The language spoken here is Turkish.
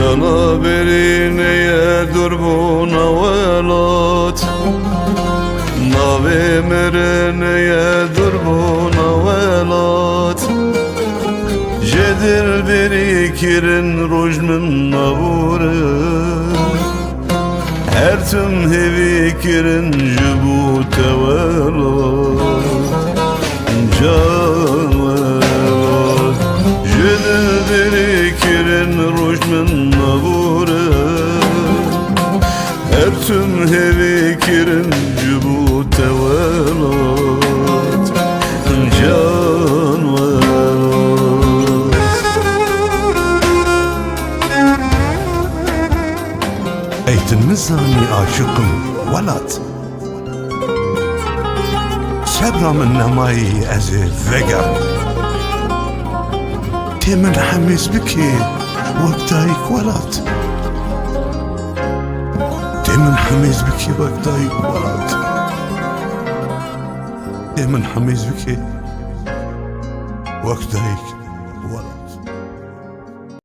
يلا بريني دربونا ولات ناوي مرني دربونا ولات جدر بريكرن روج من نابورة her tüm hevikirin jubut tevelat can velat jeder birikirin rujmen nabure her tüm hevikirin jubut tevelat can velat Eytin nizami aşıkım velat Sebramın nemayi ezi vegar Temin hamiz biki vaktayik velat Temin hamiz biki vaktayik velat Temin hamiz biki vaktayik velat